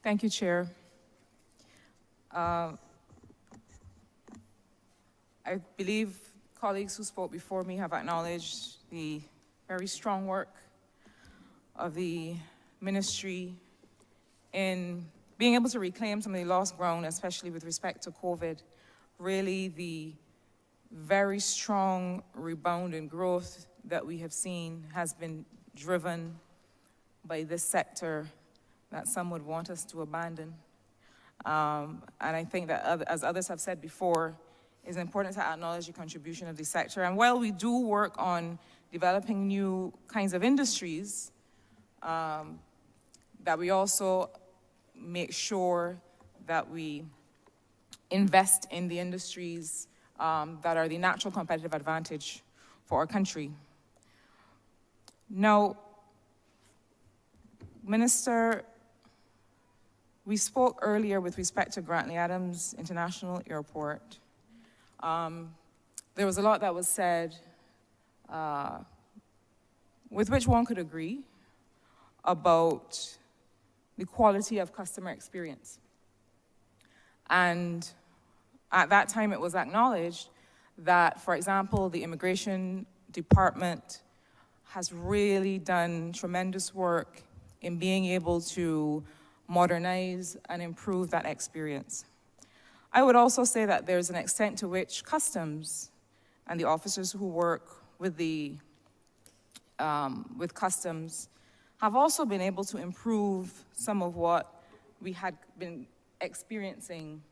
Thank you, Chair. I believe colleagues who spoke before me have acknowledged the very strong work of the ministry in being able to reclaim some of the lost ground, especially with respect to COVID. Really, the very strong rebound and growth that we have seen has been driven by this sector that some would want us to abandon. And I think that, as others have said before, it's important to acknowledge the contribution of the sector. And while we do work on developing new kinds of industries, that we also make sure that we invest in the industries that are the natural competitive advantage for our country. Now, Minister, we spoke earlier with respect to Grantley Adams International Airport. There was a lot that was said with which one could agree about the quality of customer experience. And at that time, it was acknowledged that, for example, the Immigration Department has really done tremendous work in being able to modernize and improve that experience. I would also say that there's an extent to which Customs and the officers who work with Customs have also been able to improve some of what we had been experiencing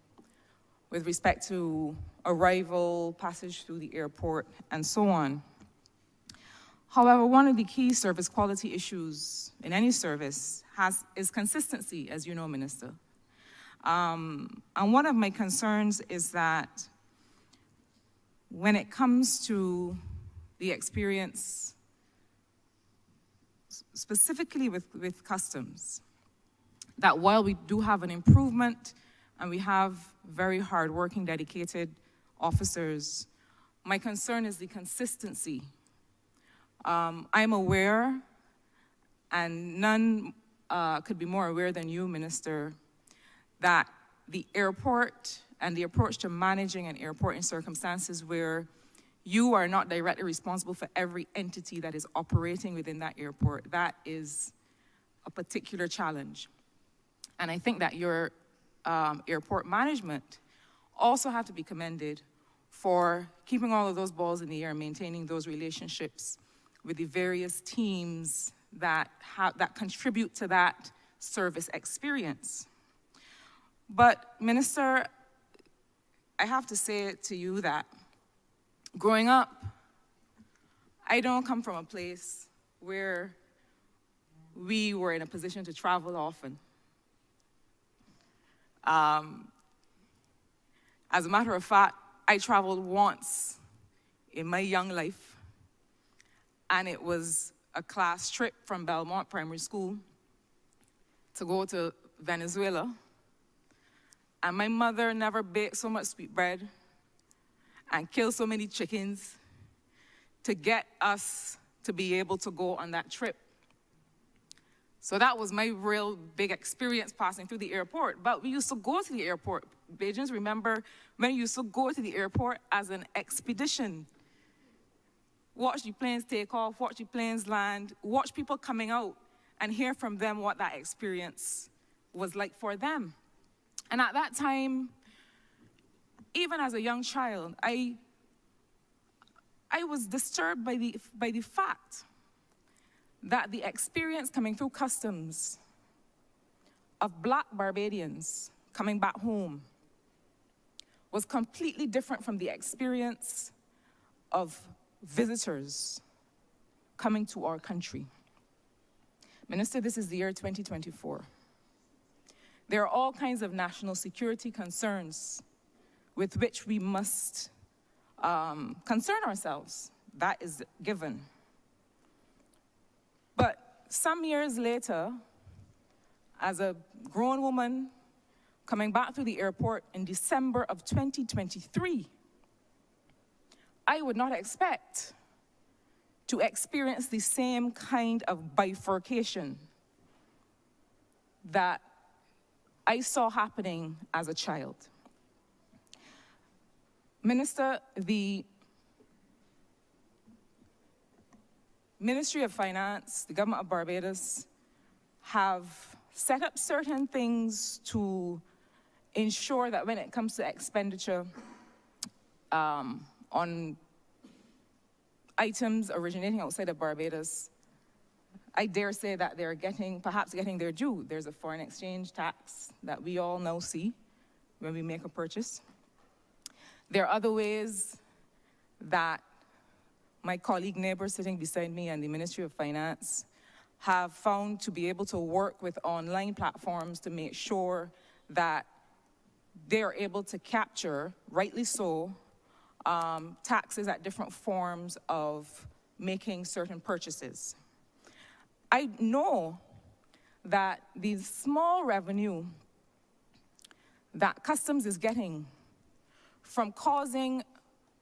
with respect to arrival, passage through the airport, and so on. However, one of the key service quality issues in any service is consistency, as you know, Minister. And one of my concerns is that when it comes to the experience, specifically with Customs, that while we do have an improvement and we have very hardworking, dedicated officers, my concern is the consistency. I'm aware, and none could be more aware than you, Minister, that the airport and the approach to managing an airport in circumstances where you are not directly responsible for every entity that is operating within that airport, that is a particular challenge. And I think that your airport management also have to be commended for keeping all of those balls in the air and maintaining those relationships with the various teams that contribute to that service experience. But Minister, I have to say to you that growing up, I don't come from a place where we were in a position to travel often. As a matter of fact, I traveled once in my young life, and it was a class trip from Belmont Primary School to go to Venezuela. And my mother never baked so much sweetbread and killed so many chickens to get us to be able to go on that trip. So that was my real big experience passing through the airport. But we used to go to the airport. Bajans, remember when we used to go to the airport as an expedition. Watch the planes take off, watch the planes land, watch people coming out and hear from them what that experience was like for them. And at that time, even as a young child, I was disturbed by the fact that the experience coming through Customs of Black Barbadians coming back home was completely different from the experience of visitors coming to our country. Minister, this is the year 2024. There are all kinds of national security concerns with which we must concern ourselves. That is given. But some years later, as a grown woman coming back through the airport in December of 2023, I would not expect to experience the same kind of bifurcation that I saw happening as a child. Minister, the Ministry of Finance, the government of Barbados, have set up certain things to ensure that when it comes to expenditure on items originating outside of Barbados, I dare say that they're perhaps getting their due. There's a foreign exchange tax that we all now see when we make a purchase. There are other ways that my colleague neighbor sitting beside me and the Ministry of Finance have found to be able to work with online platforms to make sure that they're able to capture, rightly so, taxes at different forms of making certain purchases. I know that the small revenue that Customs is getting from causing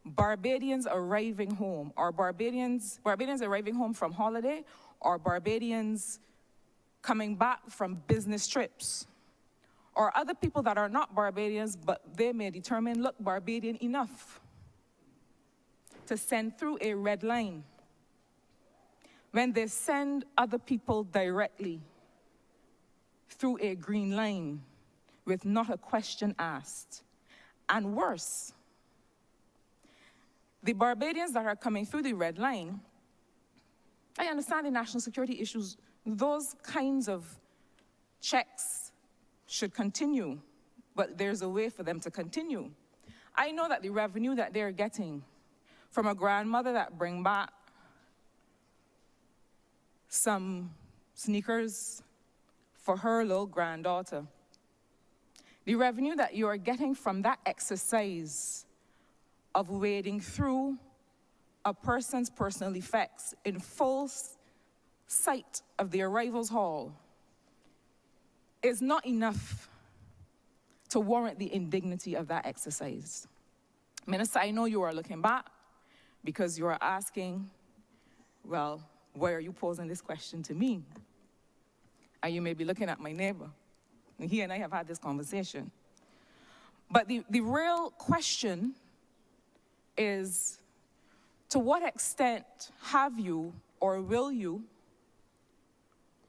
Barbadians arriving home, or Barbadians arriving home from holiday, or Barbadians coming back from business trips, or other people that are not Barbadians, but they may determine, look, Barbadian enough to send through a red line. When they send other people directly through a green line with not a question asked. And worse, the Barbadians that are coming through the red line, I understand the national security issues, those kinds of checks should continue, but there's a way for them to continue. I know that the revenue that they're getting from a grandmother that bring back some sneakers for her little granddaughter, the revenue that you are getting from that exercise of wading through a person's personal effects in full sight of the arrivals hall is not enough to warrant the indignity of that exercise. Minister, I know you are looking back because you are asking, well, why are you posing this question to me? And you may be looking at my neighbor. And he and I have had this conversation. But the real question is, to what extent have you or will you,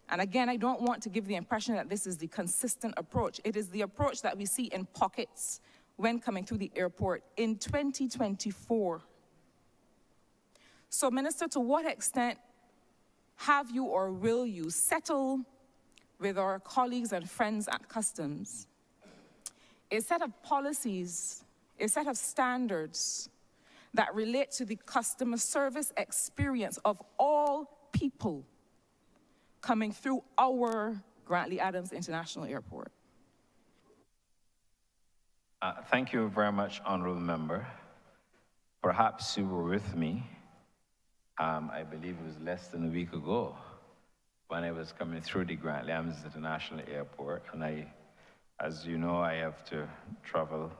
and again, I don't want to give the impression that this is the consistent approach. It is the approach that we see in pockets when coming through the airport in 2024. So, Minister, to what extent have you or will you settle with our colleagues and friends at Customs a set of policies, a set of standards that relate to the customer service experience of all people coming through our Grantley Adams International Airport? Thank you very much, Honorable Member. Perhaps you were with me, I believe it was less than a week ago, when I was coming through the Grantley Adams International Airport, and as you know, I have to travel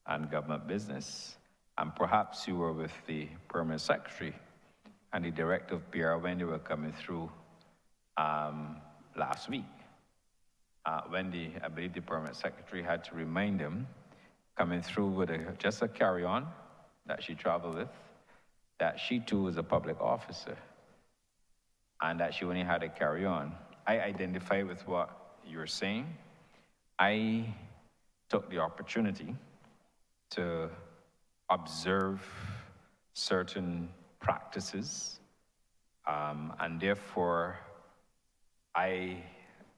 on government business. And perhaps you were with the Permanent Secretary and the Director of PR when they were coming through last week. When I believe the Permanent Secretary had to remind them, coming through with just a carry-on that she traveled with, that she too was a public officer and that she only had a carry-on. I identify with what you're saying. I took the opportunity to observe certain practices, and therefore I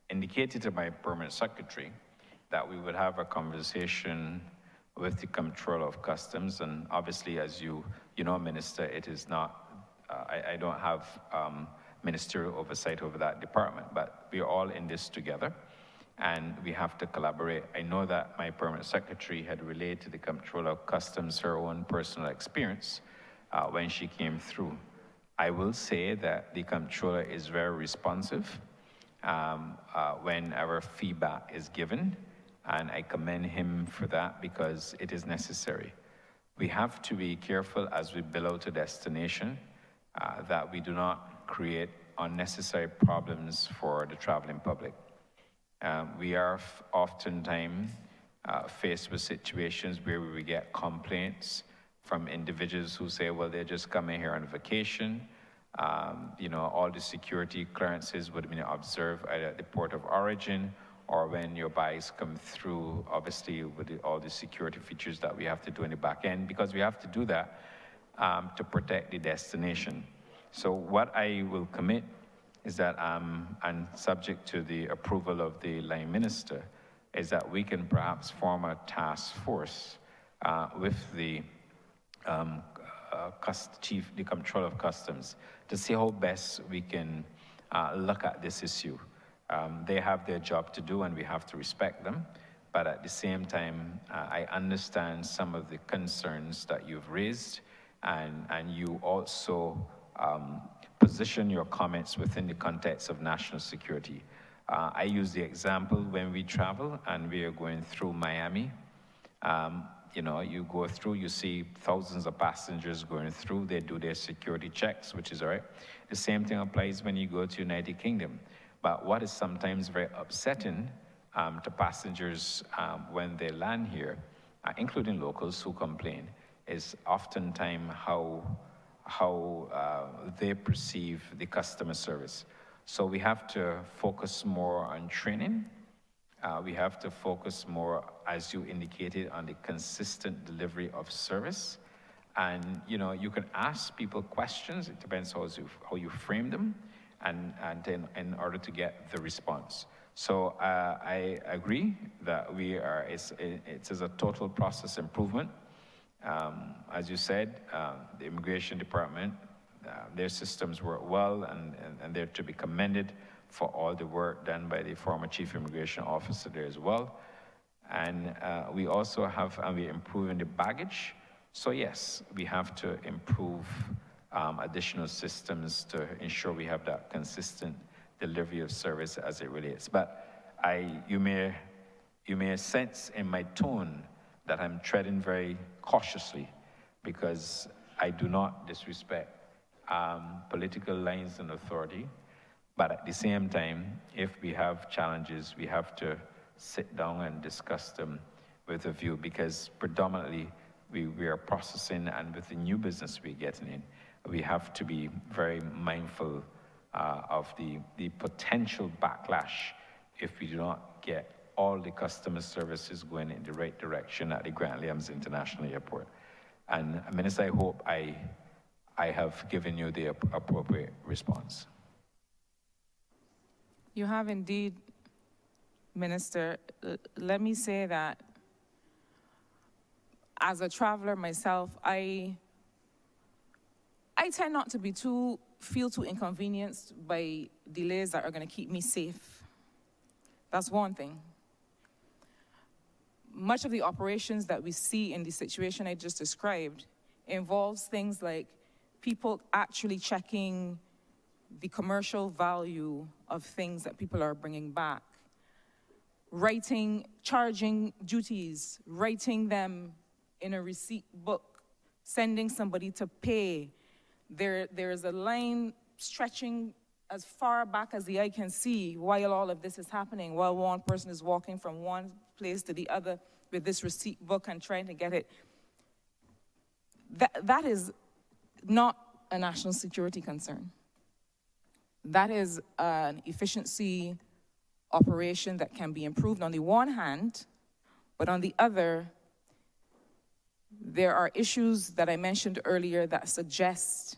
indicated to my Permanent Secretary that we would have a conversation with the Comptroller of Customs, and obviously, as you know, Minister, it is not, I don't have ministerial oversight over that department, but we are all in this together, and we have to collaborate. I know that my Permanent Secretary had relayed to the Comptroller of Customs her own personal experience when she came through. I will say that the Comptroller is very responsive when our feedback is given, and I commend him for that because it is necessary. We have to be careful as we build out a destination that we do not create unnecessary problems for the traveling public. We are oftentimes faced with situations where we get complaints from individuals who say, well, they're just coming here on vacation. All the security clearances would have been observed either at the port of origin or when your bags come through, obviously with all the security features that we have to do in the back end, because we have to do that to protect the destination. So what I will commit is that, and subject to the approval of the line minister, is that we can perhaps form a task force with the chief, the Comptroller of Customs, to see how best we can look at this issue. They have their job to do, and we have to respect them. But at the same time, I understand some of the concerns that you've raised, and you also position your comments within the context of national security. I use the example when we travel and we are going through Miami. You go through, you see thousands of passengers going through, they do their security checks, which is all right. The same thing applies when you go to United Kingdom. But what is sometimes very upsetting to passengers when they land here, including locals who complain, is oftentimes how they perceive the customer service. So we have to focus more on training. We have to focus more, as you indicated, on the consistent delivery of service. And you can ask people questions. It depends how you frame them, and then in order to get the response. So I agree that it is a total process improvement. As you said, the Immigration Department, their systems work well, and they're to be commended for all the work done by the former Chief Immigration Officer there as well. And we also have, and we're improving the baggage. So yes, we have to improve additional systems to ensure we have that consistent delivery of service as it relates. But you may sense in my tone that I'm treading very cautiously, because I do not disrespect political lines and authority. But at the same time, if we have challenges, we have to sit down and discuss them with a view, because predominantly we are processing, and with the new business we're getting in, we have to be very mindful of the potential backlash if we do not get all the customer services going in the right direction at the Grant Williams International Airport. And Minister, I hope I have given you the appropriate response. You have indeed, Minister. Let me say that as a traveler myself, I tend not to feel too inconvenienced by delays that are going to keep me safe. That's one thing. Much of the operations that we see in the situation I just described involves things like people actually checking the commercial value of things that people are bringing back, charging duties, writing them in a receipt book, sending somebody to pay. There's a line stretching as far back as the eye can see while all of this is happening, while one person is walking from one place to the other with this receipt book and trying to get it. That is not a national security concern. That is an efficiency operation that can be improved on the one hand, but on the other, there are issues that I mentioned earlier that suggest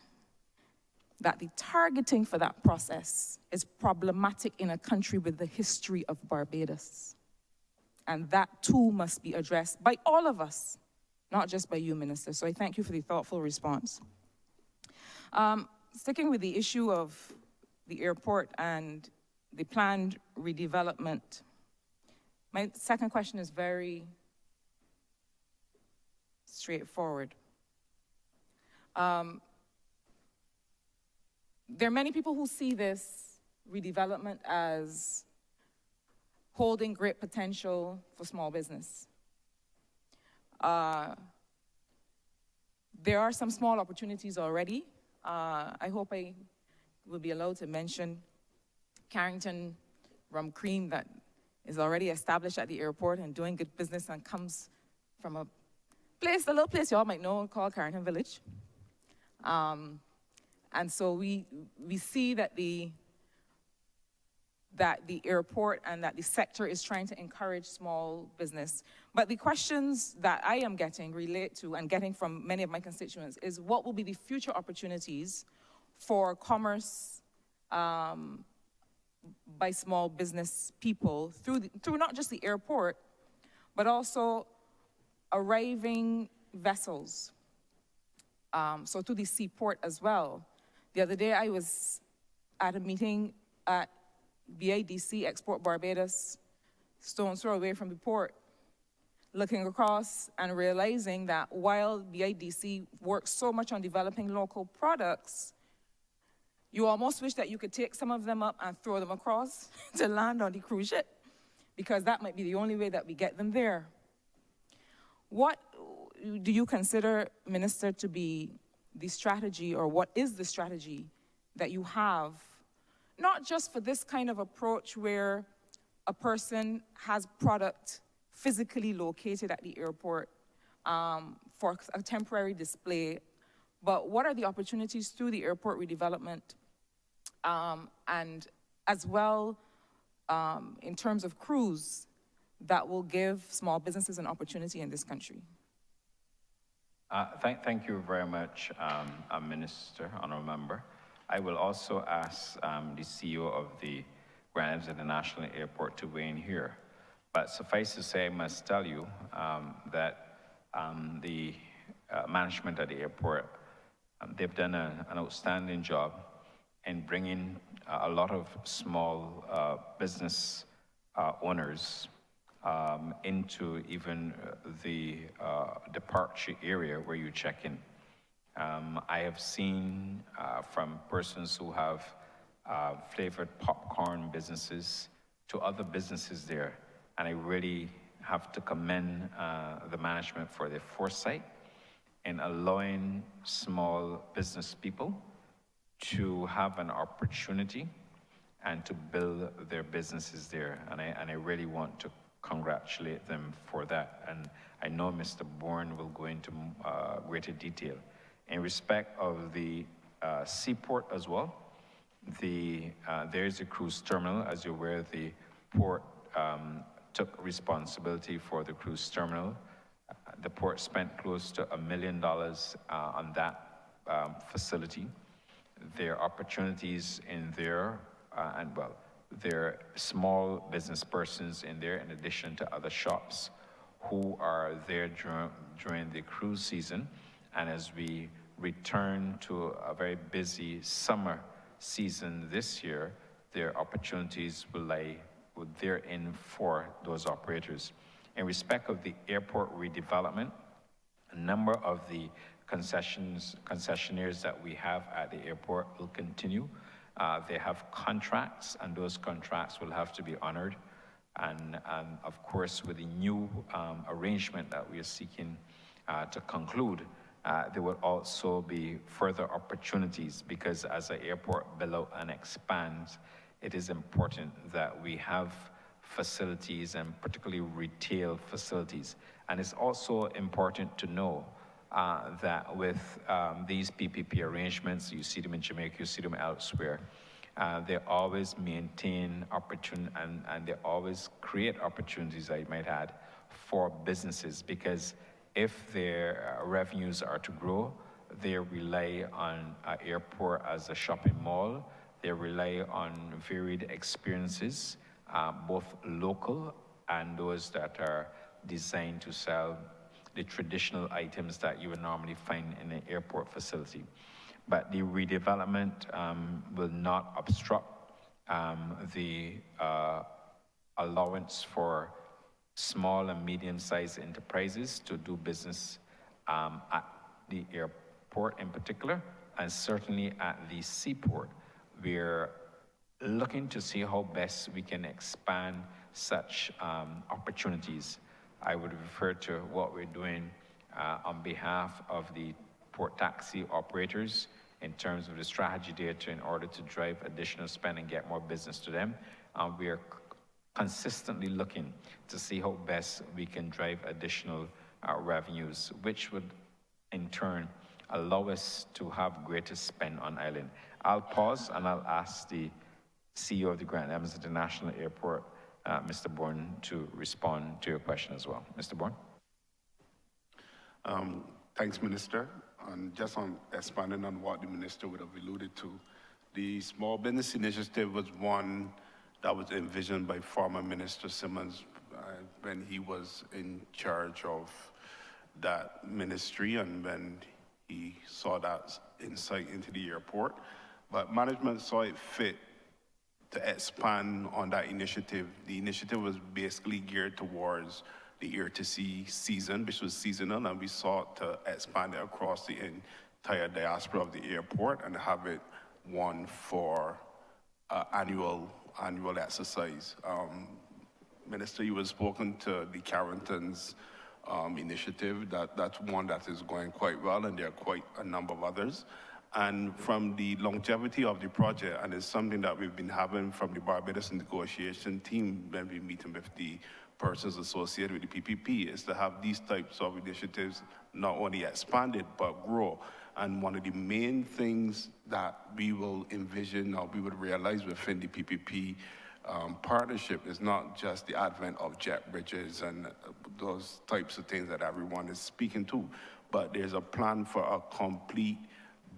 that the targeting for that process is problematic in a country with the history of Barbados. And that too must be addressed by all of us, not just by you, Minister. So I thank you for the thoughtful response. Sticking with the issue of the airport and the planned redevelopment, my second question is very straightforward. There are many people who see this redevelopment as holding great potential for small business. There are some small opportunities already. I hope I will be allowed to mention Carrington Rum Cream that is already established at the airport and doing good business and comes from a little place you all might know called Carrington Village. And so we see that the airport and that the sector is trying to encourage small business. But the questions that I am getting from many of my constituents is what will be the future opportunities for commerce by small business people through not just the airport, but also arriving vessels. So to the seaport as well. The other day I was at a meeting at BIDC, Export Barbados, stone's throw away from the port, looking across and realizing that while BIDC works so much on developing local products, you almost wish that you could take some of them up and throw them across to land on the cruise ship, because that might be the only way that we get them there. What do you consider, Minister, to be the strategy, or what is the strategy that you have, not just for this kind of approach where a person has product physically located at the airport for a temporary display, but what are the opportunities through the airport redevelopment and as well in terms of cruise that will give small businesses an opportunity in this country? Thank you very much, Minister, Honourable Member. I will also ask the CEO of the Grand Rapids International Airport to weigh in here. But suffice to say, I must tell you that the management at the airport, they've done an outstanding job in bringing a lot of small business owners into even the departure area where you check in. I have seen from persons who have flavored popcorn businesses to other businesses there, and I really have to commend the management for their foresight in allowing small business people to have an opportunity and to build their businesses there, and I really want to congratulate them for that. And I know Mr. Bourne will go into greater detail. In respect of the seaport as well, there's a cruise terminal. As you're aware, the port took responsibility for the cruise terminal. The port spent close to $1 million on that facility. There are opportunities in there, there are small business persons in there in addition to other shops who are there during the cruise season. And as we return to a very busy summer season this year, their opportunities will lie therein for those operators. In respect of the airport redevelopment, a number of the concessionaires that we have at the airport will continue. They have contracts, and those contracts will have to be honored. And of course, with the new arrangement that we are seeking to conclude, there will also be further opportunities, because as the airport builds and expands, it is important that we have facilities, and particularly retail facilities. And it's also important to know that with these PPP arrangements, you see them in Jamaica, you see them elsewhere, they always maintain opportunity, and they always create opportunities, I might add, for businesses, because if their revenues are to grow, they rely on an airport as a shopping mall. They rely on varied experiences, both local and those that are designed to sell the traditional items that you would normally find in an airport facility. But the redevelopment will not obstruct the allowance for small and medium-sized enterprises to do business at the airport in particular, and certainly at the seaport. We're looking to see how best we can expand such opportunities. I would refer to what we're doing on behalf of the port taxi operators in terms of the strategy there in order to drive additional spend and get more business to them. We are consistently looking to see how best we can drive additional revenues, which would in turn allow us to have greater spend on island. I'll pause and I'll ask the CEO of the Grand Evans International Airport, Mr. Bourne, to respond to your question as well. Mr. Bourne? Thanks, Minister. And just on expanding on what the Minister would have alluded to, the Small Business Initiative was one that was envisioned by former Minister Simmons when he was in charge of that ministry and when he saw that insight into the airport. But management saw it fit to expand on that initiative. The initiative was basically geared towards the air to sea season, which was seasonal, and we sought to expand it across the entire diaspora of the airport and have it one for annual exercise. Minister, you have spoken to the Carrington's initiative. That's one that is going quite well, and there are quite a number of others. And from the longevity of the project, and it's something that we've been having from the Barbados negotiation team when we meet with the persons associated with the PPP, is to have these types of initiatives not only expanded, but grow. And one of the main things that we will envision or we would realize within the PPP partnership is not just the advent of jet bridges and those types of things that everyone is speaking to, but there's a plan for a complete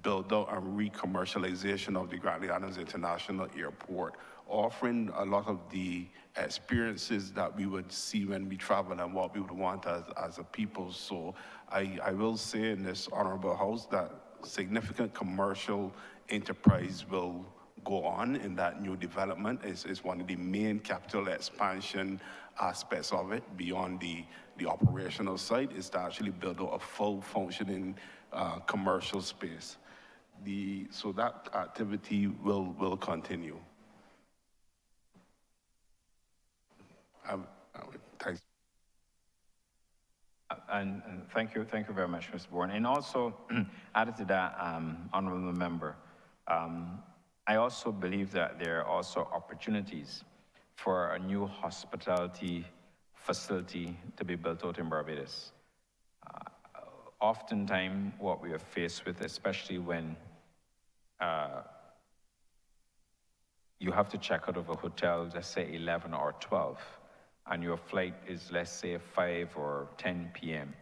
build out and re-commercialization of the Grand Islands International Airport, offering a lot of the experiences that we would see when we travel and what we would want as a people. So I will say in this honorable house that significant commercial enterprise will go on in that new development. Is one of the main capital expansion aspects of it, beyond the operational side, is to actually build out a full functioning commercial space. So that activity will continue. Thanks. And thank you very much, Mr. Bourne. And also, added to that, honorable member, I also believe that there are also opportunities for a new hospitality facility to be built out in Barbados. Oftentimes, what we are faced with, especially when you have to check out of a hotel, let's say 11 or 12, and your flight is, let's say, 5 or 10 p.m.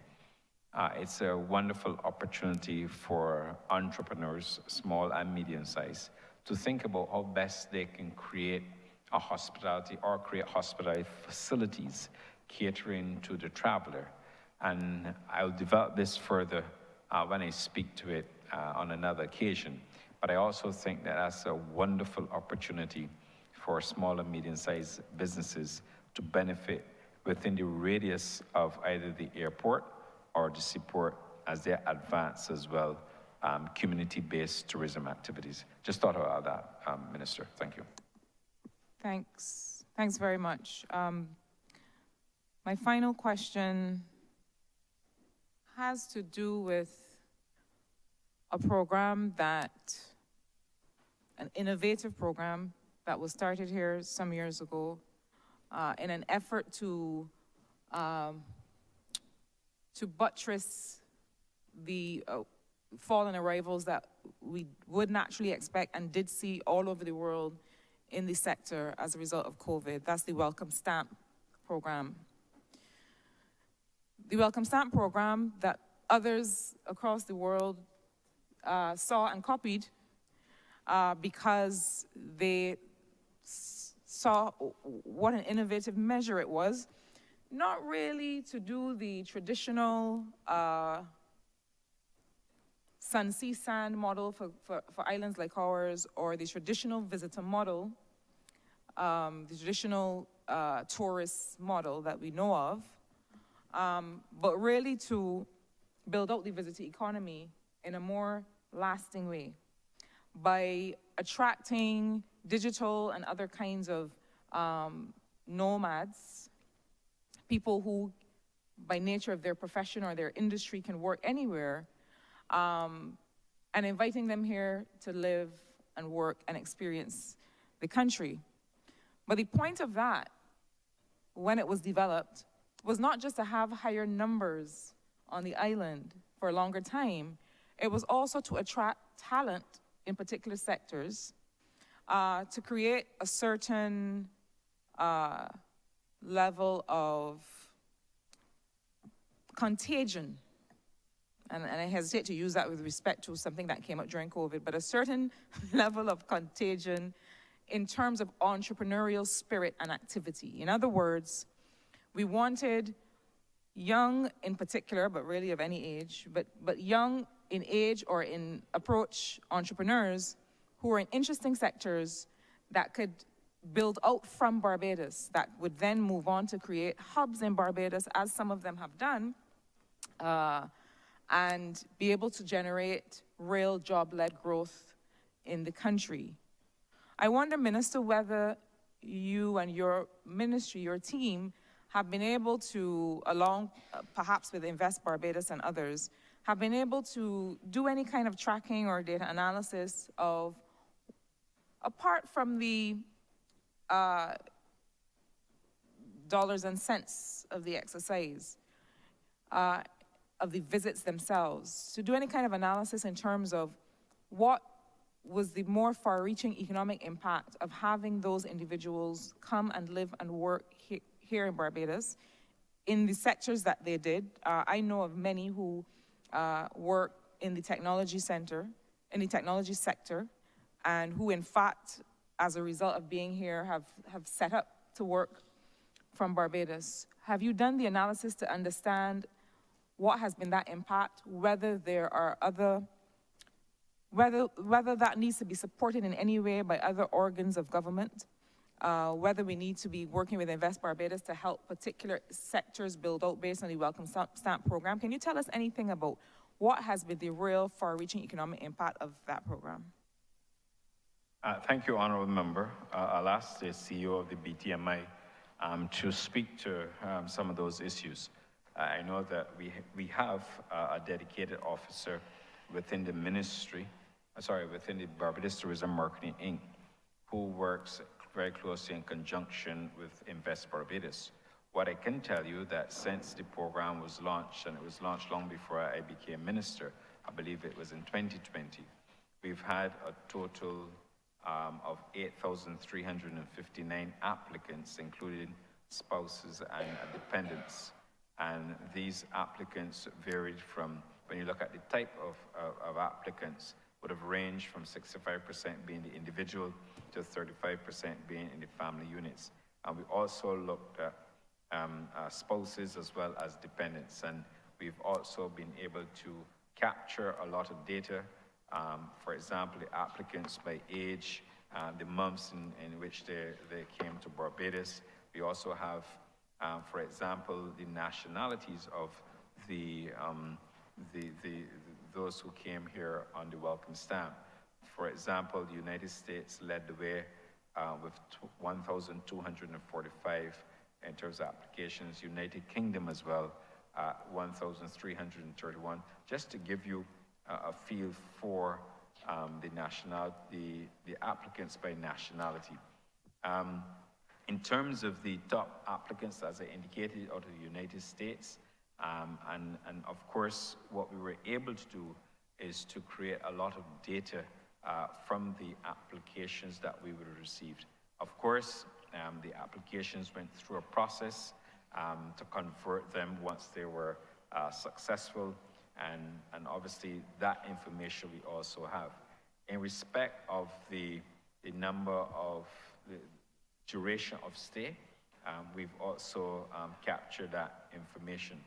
It's a wonderful opportunity for entrepreneurs, small and medium-sized, to think about how best they can create a hospitality or create hospitality facilities catering to the traveler. And I'll develop this further when I speak to it on another occasion. But I also think that that's a wonderful opportunity for small and medium-sized businesses to benefit within the radius of either the airport or the seaport as they advance as well community-based tourism activities. Just thought about that, Minister. Thank you. Thanks very much. My final question has to do with a program an innovative program that was started here some years ago in an effort to buttress the fall in arrivals that we would naturally expect and did see all over the world in the sector as a result of COVID. That's the Welcome Stamp program. The Welcome Stamp program that others across the world saw and copied because they saw what an innovative measure it was, not really to do the traditional sun-sea sand model for islands like ours, or the traditional visitor model, the traditional tourist model that we know of, but really to build out the visitor economy in a more lasting way by attracting digital and other kinds of nomads, people who, by nature of their profession or their industry, can work anywhere, and inviting them here to live and work and experience the country. But the point of that when it was developed, was not just to have higher numbers on the island for a longer time, it was also to attract talent in particular sectors, to create a certain level of contagion. And I hesitate to use that with respect to something that came up during COVID, but a certain level of contagion in terms of entrepreneurial spirit and activity. In other words, we wanted young in particular, but really of any age, but young in age or in approach entrepreneurs who are in interesting sectors that could build out from Barbados, that would then move on to create hubs in Barbados, as some of them have done, and be able to generate real job-led growth in the country. I wonder, Minister, whether you and your ministry, your team, have been able to, along perhaps with Invest Barbados and others, have been able to do any kind of tracking or data analysis of, apart from the dollars and cents of the exercise, of the visits themselves, to do any kind of analysis in terms of what was the more far-reaching economic impact of having those individuals come and live and work here in Barbados in the sectors that they did. I know of many who work in the technology sector, and who in fact, as a result of being here, have set up to work from Barbados. Have you done the analysis to understand what has been that impact, whether there are other, whether that needs to be supported in any way by other organs of government, whether we need to be working with Invest Barbados to help particular sectors build out based on the Welcome Stamp program? Can you tell us anything about what has been the real far-reaching economic impact of that program? Thank you, Honourable Member. I'll ask the CEO of the BTMI to speak to some of those issues. I know that we have a dedicated officer within the ministry, within the Barbados Tourism Marketing Inc., who works very closely in conjunction with Invest Barbados. What I can tell you that since the program was launched, and it was launched long before I became minister, I believe it was in 2020, we've had a total of 8,359 applicants, including spouses and dependents. And these applicants varied from, when you look at the type of applicants, would have ranged from 65% being the individual to 35% being in the family units. And we also looked at spouses as well as dependents. And we've also been able to capture a lot of data. For example, the applicants by age, the months in which they came to Barbados. We also have, for example, the nationalities of those who came here on the welcome stamp. For example, the United States led the way with 1,245 in terms of applications. United Kingdom as well, 1,331. Just to give you a feel for the applicants by nationality. In terms of the top applicants, as I indicated, out of the United States, and of course, what we were able to do is to create a lot of data from the applications that we would have received. Of course, the applications went through a process to convert them once they were successful, and obviously that information we also have. In respect of the number of the duration of stay, we've also captured that information.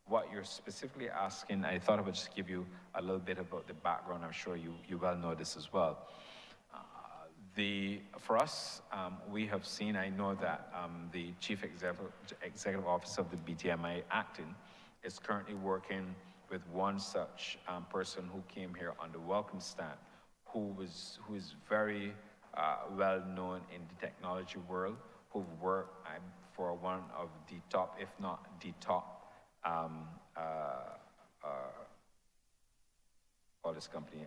What you're specifically asking, I thought I would just give you a little bit about the background. I'm sure you well know this as well. For us, we have seen, I know that the Chief Executive Officer of the BTMI Acting is currently working with one such person who came here on the welcome stamp, who is very well known in the technology world, who worked for one of the top, if not the top, this company,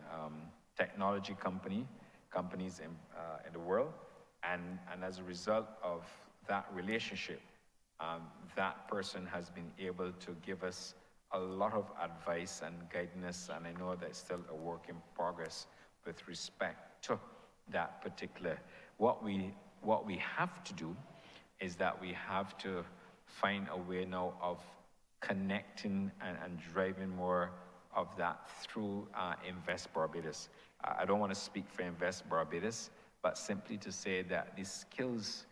technology companies in the world, and as a result of that relationship, that person has been able to give us a lot of advice and guidance, and I know that it's still a work in progress with respect to that particular. What we have to do is that we have to find a way now of connecting and driving more of that through Invest Barbados. I don't want to speak for Invest Barbados, but simply to say that the skills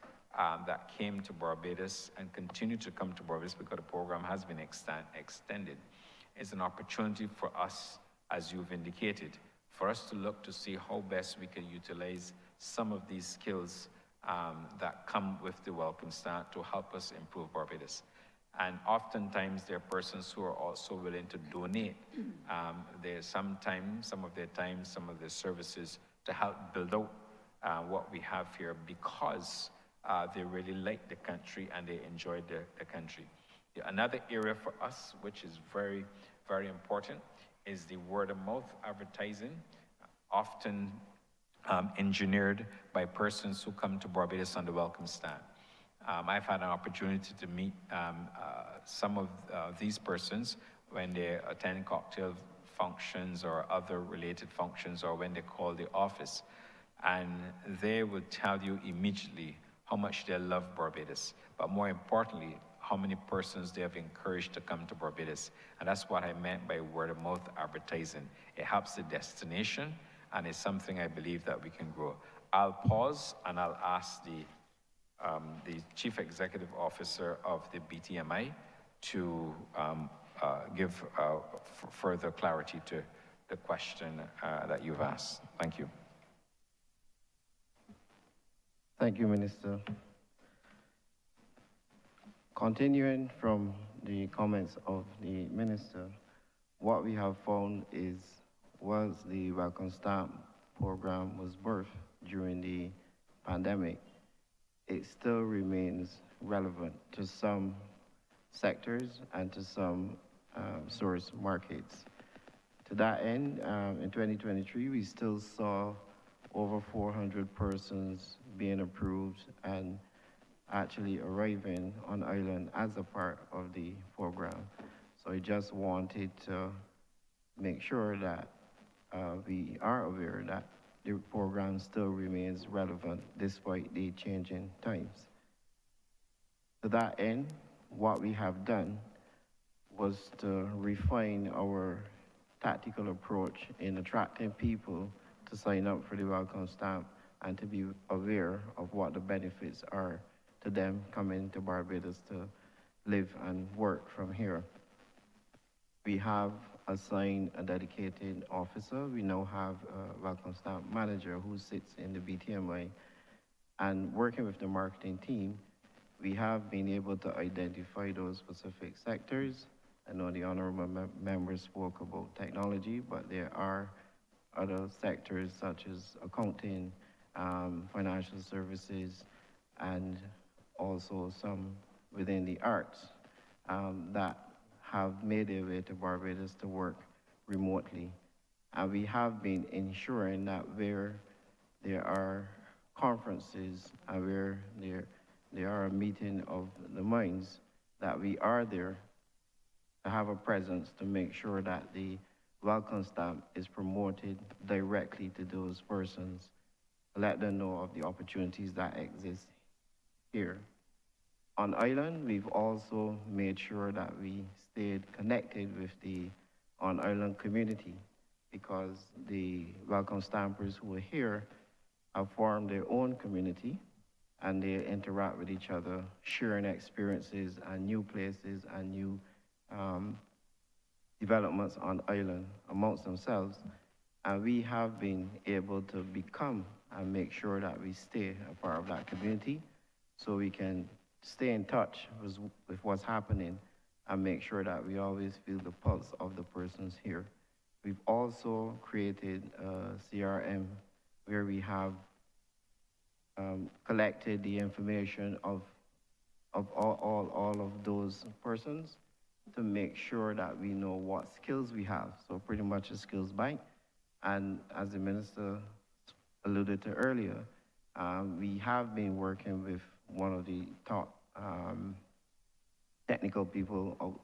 that came to Barbados and continue to come to Barbados because the program has been extended is an opportunity for us, as you've indicated, for us to look to see how best we can utilize some of these skills that come with the Welcome Start to help us improve Barbados. And oftentimes there are persons who are also willing to donate some of their time, some of their services to help build out what we have here because they really like the country and they enjoy the country. Another area for us, which is very, very important, is the word-of-mouth advertising, often engineered by persons who come to Barbados on the Welcome Stand. I've had an opportunity to meet some of these persons when they attend cocktail functions or other related functions or when they call the office. And they would tell you immediately how much they love Barbados, but more importantly, how many persons they have encouraged to come to Barbados. And that's what I meant by word-of-mouth advertising. It helps the destination, and it's something I believe that we can grow. I'll pause and I'll ask the Chief Executive Officer of the BTMI to give further clarity to the question that you've asked. Thank you. Thank you, Minister. Continuing from the comments of the Minister, what we have found is once the Welcome Stamp program was birthed during the pandemic, it still remains relevant to some sectors and to some source markets. To that end, in 2023, we still saw over 400 persons being approved and actually arriving on island as a part of the program. So I just wanted to make sure that we are aware that the program still remains relevant despite the changing times. To that end, what we have done was to refine our tactical approach in attracting people to sign up for the Welcome Stamp and to be aware of what the benefits are to them coming to Barbados to live and work from here. We have assigned a dedicated officer. We now have a Welcome Stamp manager who sits in the BTMI. And working with the marketing team, we have been able to identify those specific sectors. I know the honorable member spoke about technology, but there are other sectors such as accounting, financial services, and also some within the arts that have made their way to Barbados to work remotely. And we have been ensuring that where there are conferences and where there are a meeting of the minds, that we are there to have a presence to make sure that the Welcome Stamp is promoted directly to those persons, let them know of the opportunities that exist here. On island, we've also made sure that we stayed connected with the on-island community because the Welcome Stampers who are here have formed their own community and they interact with each other, sharing experiences and new places and new developments on island amongst themselves. And we have been able to become and make sure that we stay a part of that community so we can stay in touch with what's happening and make sure that we always feel the pulse of the persons here. We've also created a CRM where we have collected the information of all of those persons to make sure that we know what skills we have. So pretty much a skills bank. And as the minister alluded to earlier, we have been working with one of the top technical people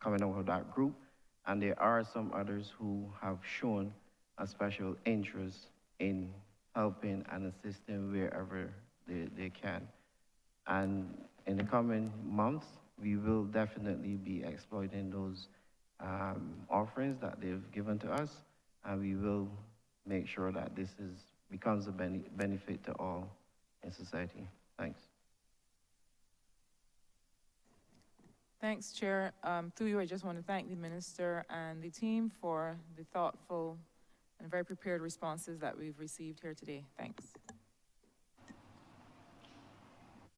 coming out of that group, and there are some others who have shown a special interest in helping and assisting wherever they can. And in the coming months, we will definitely be exploiting those offerings that they've given to us, and we will make sure that this becomes a benefit to all in society. Thanks. Thanks, Chair. Through you, I just want to thank the Minister and the team for the thoughtful and very prepared responses that we've received here today. Thanks.